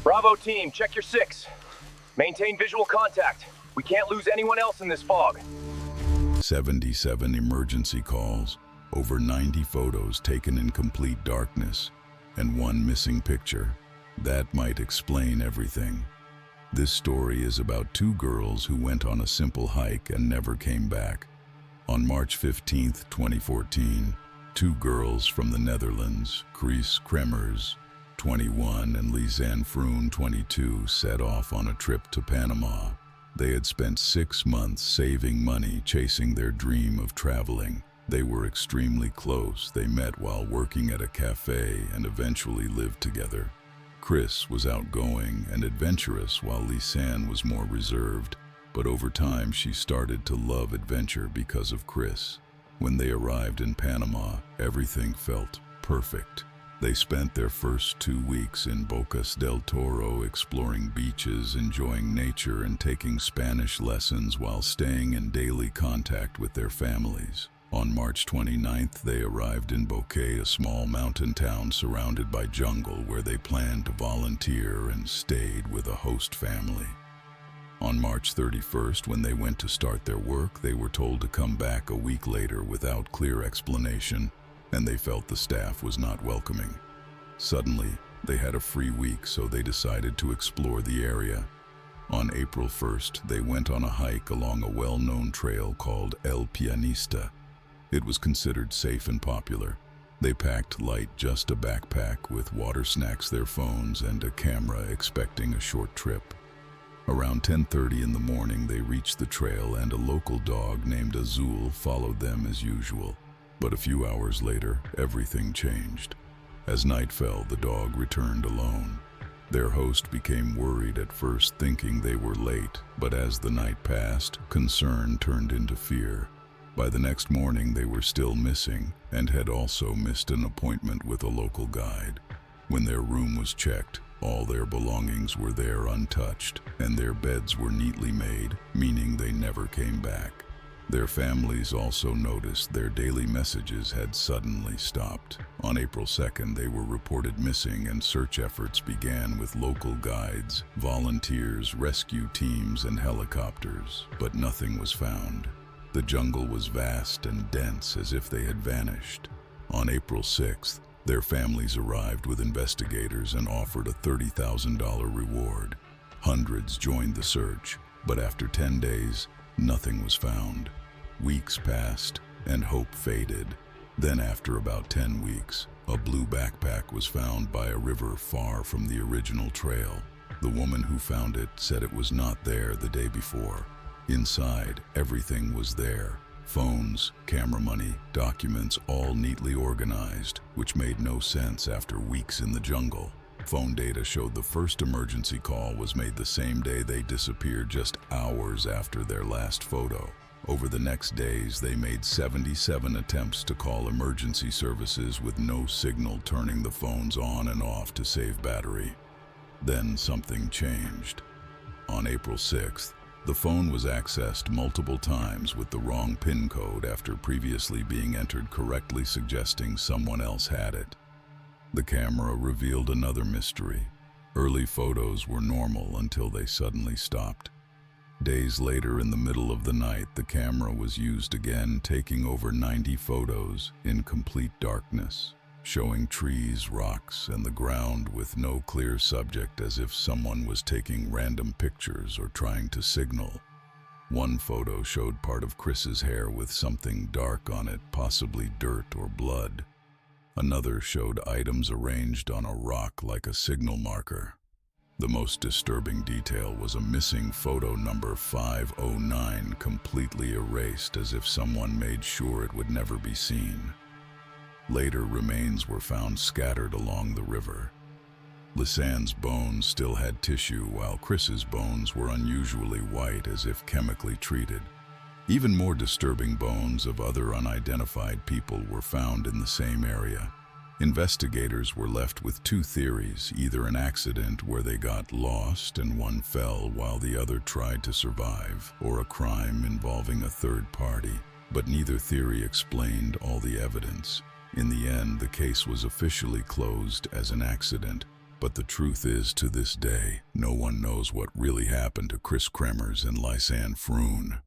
Bravo team, check your 6. Maintain visual contact. We can't lose anyone else in this fog. 77 emergency calls, over 90 photos taken in complete darkness, and one missing picture. That might explain everything. This story is about two girls who went on a simple hike and never came back. On March 15, 2014, two girls from the Netherlands, Kris Kremers, 21, and Lisanne Froon, 22, set off on a trip to Panama. They had spent 6 months saving money, chasing their dream of traveling. They were extremely close. They met while working at a cafe and eventually lived together. Kris was outgoing and adventurous while Lisanne was more reserved, but over time she started to love adventure because of Kris. When they arrived in Panama, everything felt perfect. They spent their first 2 weeks in Bocas del Toro exploring beaches, enjoying nature, and taking Spanish lessons while staying in daily contact with their families. On March 29th, they arrived in Boquete, a small mountain town surrounded by jungle where they planned to volunteer and stayed with a host family. On March 31st, when they went to start their work, they were told to come back a week later without clear explanation, and they felt the staff was not welcoming. Suddenly, they had a free week, so they decided to explore the area. On April 1st, they went on a hike along a well-known trail called El Pianista. It was considered safe and popular. They packed light, just a backpack with water, snacks, their phones, and a camera, expecting a short trip. Around 10:30 in the morning, they reached the trail, and a local dog named Azul followed them as usual. But a few hours later, everything changed. As night fell, the dog returned alone. Their host became worried at first, thinking they were late, but as the night passed, concern turned into fear. By the next morning, they were still missing and had also missed an appointment with a local guide. When their room was checked, all their belongings were there untouched, and their beds were neatly made, meaning they never came back. Their families also noticed their daily messages had suddenly stopped. On April 2nd, they were reported missing, and search efforts began with local guides, volunteers, rescue teams, and helicopters, but nothing was found. The jungle was vast and dense, as if they had vanished. On April 6th, their families arrived with investigators and offered a $30,000 reward. Hundreds joined the search, but after 10 days, nothing was found. Weeks passed, and hope faded. Then after about 10 weeks, a blue backpack was found by a river far from the original trail. The woman who found it said it was not there the day before. Inside, everything was there. Phones, camera money, documents, all neatly organized, which made no sense after weeks in the jungle. Phone data showed the first emergency call was made the same day they disappeared, just hours after their last photo. Over the next days, they made 77 attempts to call emergency services with no signal, turning the phones on and off to save battery. Then something changed. On April 6th, the phone was accessed multiple times with the wrong PIN code after previously being entered correctly, suggesting someone else had it. The camera revealed another mystery. Early photos were normal until they suddenly stopped. Days later, in the middle of the night, the camera was used again, taking over 90 photos in complete darkness, showing trees, rocks, and the ground with no clear subject, as if someone was taking random pictures or trying to signal. One photo showed part of Kris's hair with something dark on it, possibly dirt or blood. Another showed items arranged on a rock like a signal marker. The most disturbing detail was a missing photo number 509, completely erased, as if someone made sure it would never be seen. Later, remains were found scattered along the river. Lisanne's bones still had tissue, while Kris's bones were unusually white, as if chemically treated. Even more disturbing, bones of other unidentified people were found in the same area. Investigators were left with two theories: either an accident where they got lost and one fell while the other tried to survive, or a crime involving a third party. But neither theory explained all the evidence. In the end, the case was officially closed as an accident, But the truth is, to this day, no one knows what really happened to Kris Kremers and Lisanne Froon.